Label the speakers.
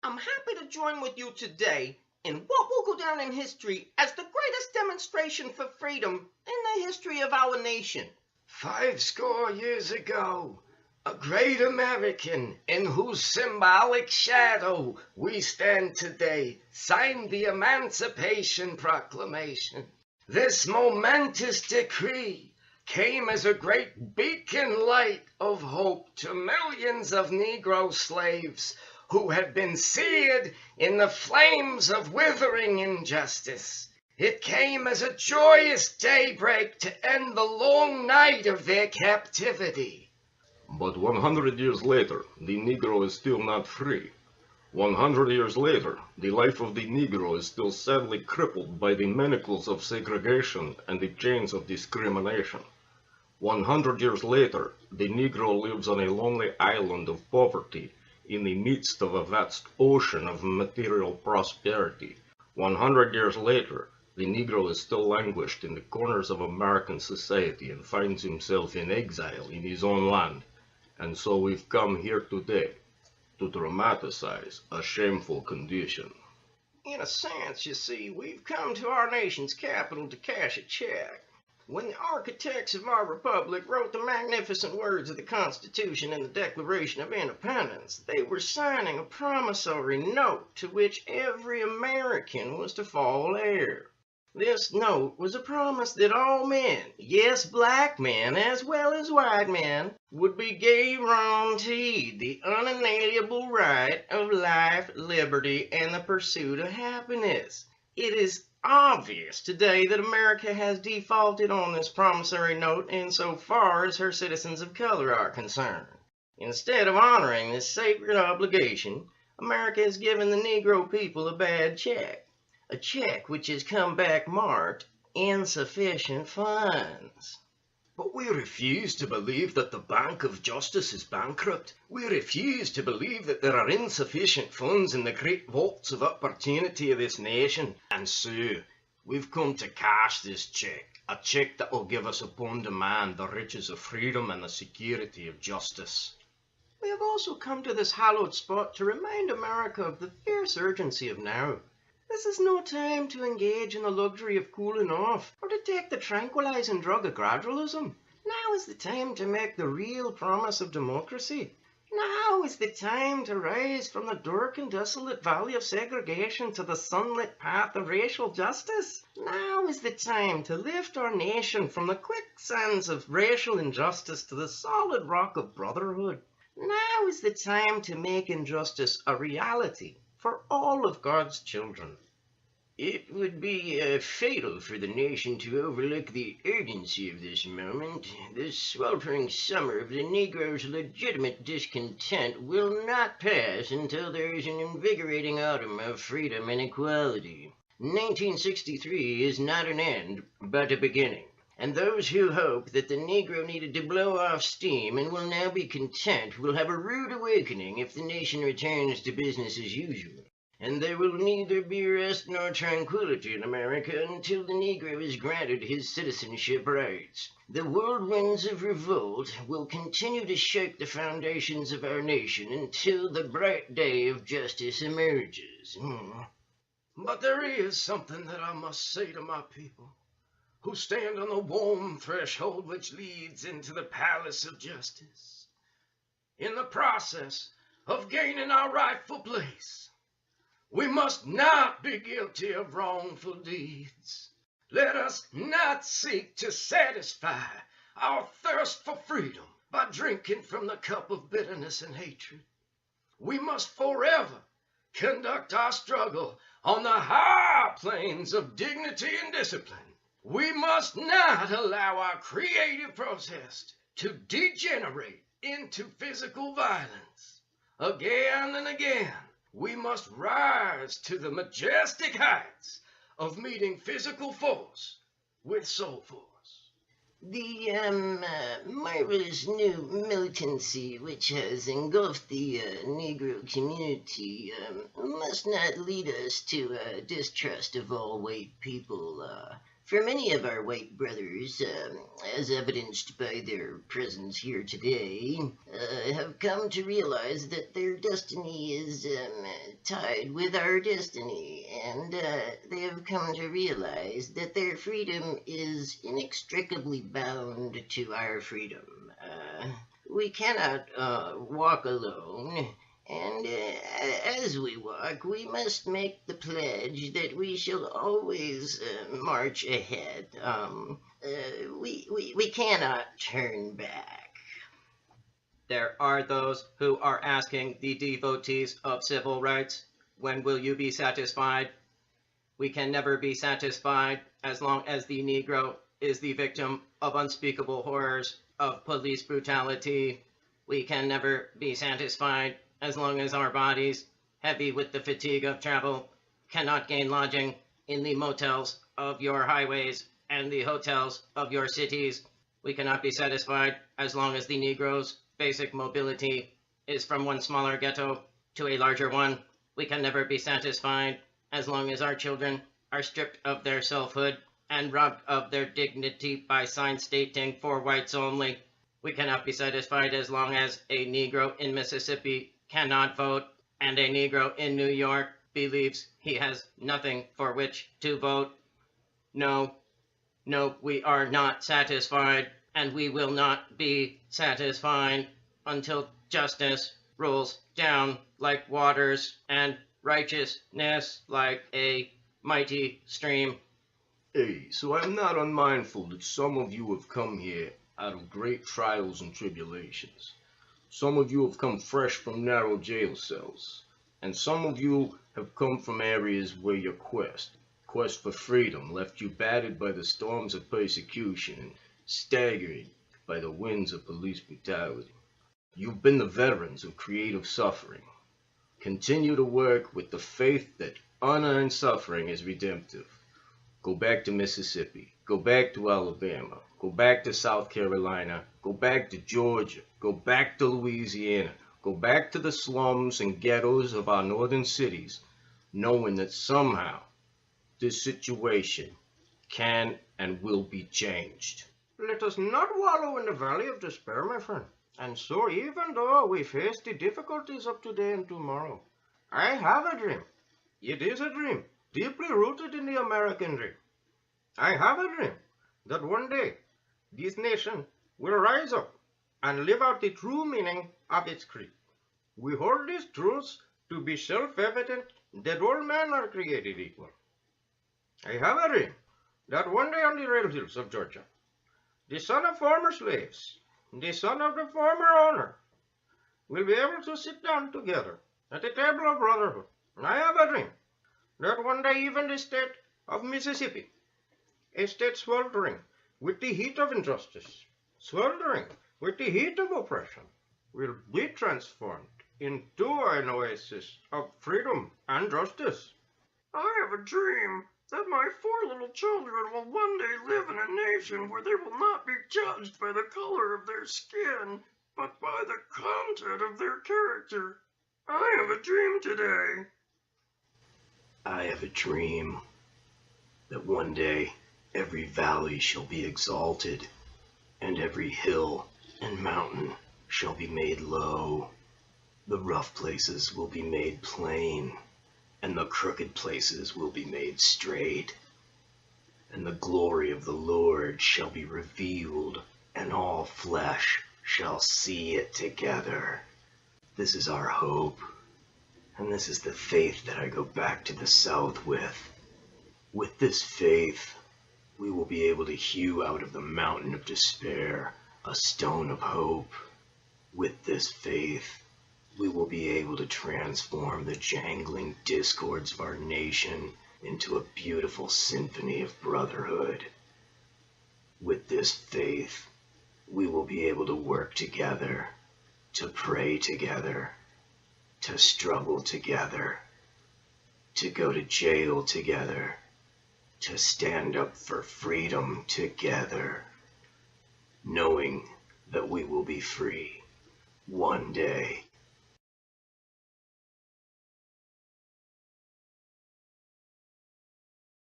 Speaker 1: I'm happy to join with you today in what will go down in history as the greatest demonstration for freedom in the history of our nation.
Speaker 2: 50 years ago, a great American in whose symbolic shadow we stand today signed the Emancipation Proclamation. This momentous decree came as a great beacon light of hope to millions of Negro slaves who had been seared in the flames of withering injustice. It came as a joyous daybreak to end the long night of their captivity.
Speaker 3: But 100 years later, the Negro is still not free. 100 years later, the life of the Negro is still sadly crippled by the manacles of segregation and the chains of discrimination. 100 years later, the Negro lives on a lonely island of poverty in the midst of a vast ocean of material prosperity. 100 years later, the Negro is still languished in the corners of American society and finds himself in exile in his own land. And so we've come here today to dramatize a shameful condition.
Speaker 1: In a sense, you see, we've come to our nation's capital to cash a check. When the architects of our republic wrote the magnificent words of the Constitution and the Declaration of Independence, they were signing a promissory note to which every American was to fall heir. This note was a promise that all men, yes, black men as well as white men, would be guaranteed the unalienable right of life, liberty, and the pursuit of happiness. It is obvious today that America has defaulted on this promissory note insofar as her citizens of color are concerned. Instead of honoring this sacred obligation, America has given the Negro people a bad check. A check which has come back marked insufficient funds.
Speaker 2: But we refuse to believe that the Bank of Justice is bankrupt. We refuse to believe that there are insufficient funds in the great vaults of opportunity of this nation. And so, we've come to cash this check. A check that will give us upon demand the riches of freedom and the security of justice.
Speaker 1: We have also come to this hallowed spot to remind America of the fierce urgency of now. This is no time to engage in the luxury of cooling off or to take the tranquilizing drug of gradualism. Now is the time to make the real promise of democracy. Now is the time to rise from the dark and desolate valley of segregation to the sunlit path of racial justice. Now is the time to lift our nation from the quicksands of racial injustice to the solid rock of brotherhood. Now is the time to make injustice a reality for all of God's children.
Speaker 2: It would be fatal for the nation to overlook the urgency of this moment. The sweltering summer of the Negro's legitimate discontent will not pass until there is an invigorating autumn of freedom and equality. 1963 is not an end, but a beginning. And those who hope that the Negro needed to blow off steam and will now be content will have a rude awakening if the nation returns to business as usual. And there will neither be rest nor tranquility in America until the Negro is granted his citizenship rights. The whirlwinds of revolt will continue to shake the foundations of our nation until the bright day of justice emerges. But there is something that I must say to my people, who stand on the warm threshold which leads into the palace of justice. In the process of gaining our rightful place, we must not be guilty of wrongful deeds. Let us not seek to satisfy our thirst for freedom by drinking from the cup of bitterness and hatred. We must forever conduct our struggle on the high planes of dignity and discipline. We must not allow our creative process to degenerate into physical violence. Again and again, we must rise to the majestic heights of meeting physical force with soul force.
Speaker 1: The marvelous new militancy which has engulfed the Negro community must not lead us to distrust of all white people.
Speaker 2: For many of our white brothers, as evidenced by their presence here today, have come to realize that their destiny is tied with our destiny, and they have come to realize that their freedom is inextricably bound to our freedom. We cannot walk alone. And as we walk, we must make the pledge that we shall always march ahead. We cannot turn back.
Speaker 4: There are those who are asking the devotees of civil rights, when will you be satisfied? We can never be satisfied as long as the Negro is the victim of unspeakable horrors of police brutality. We can never be satisfied as long as our bodies, heavy with the fatigue of travel, cannot gain lodging in the motels of your highways and the hotels of your cities. We cannot be satisfied as long as the Negro's basic mobility is from one smaller ghetto to a larger one. We can never be satisfied as long as our children are stripped of their selfhood and robbed of their dignity by signs stating "for whites only." We cannot be satisfied as long as a Negro in Mississippi cannot vote, and a Negro in New York believes he has nothing for which to vote. No, we are not satisfied, and we will not be satisfied until justice rolls down like waters and righteousness like a mighty stream.
Speaker 3: Hey, so I'm not unmindful that some of you have come here out of great trials and tribulations. Some of you have come fresh from narrow jail cells, and some of you have come from areas where your quest for freedom left you battered by the storms of persecution and staggered by the winds of police brutality. You've been the veterans of creative suffering. Continue to work with the faith that unearned suffering is redemptive. Go back to Mississippi. Go back to Alabama. Go back to South Carolina. Go back to Georgia. Go back to Louisiana. Go back to the slums and ghettos of our northern cities, knowing that somehow this situation can and will be changed.
Speaker 1: Let us not wallow in the valley of despair, my friend. And so, even though we face the difficulties of today and tomorrow, I have a dream. It is a dream, deeply rooted in the American dream. I have a dream that one day this nation will rise up and live out the true meaning of its creed. We hold these truths to be self-evident that all men are created equal. I have a dream that one day on the rail hills of Georgia, the son of former slaves, the son of the former owner, will be able to sit down together at the table of brotherhood. And I have a dream that one day even the state of Mississippi, a state sweltering with the heat of injustice, sweltering with the heat of oppression, will be transformed into an oasis of freedom and justice.
Speaker 5: I have a dream that my 4 little children will one day live in a nation where they will not be judged by the color of their skin, but by the content of their character. I have a dream today.
Speaker 6: I have a dream that one day every valley shall be exalted, and every hill and mountain shall be made low. The rough places will be made plain, and the crooked places will be made straight. And the glory of the Lord shall be revealed, and all flesh shall see it together. This is our hope, and this is the faith that I go back to the South with. With this faith, we will be able to hew out of the mountain of despair a stone of hope. With this faith, we will be able to transform the jangling discords of our nation into a beautiful symphony of brotherhood. With this faith, we will be able to work together, to pray together, to struggle together, to go to jail together, to stand up for freedom together, knowing that we will be free one day.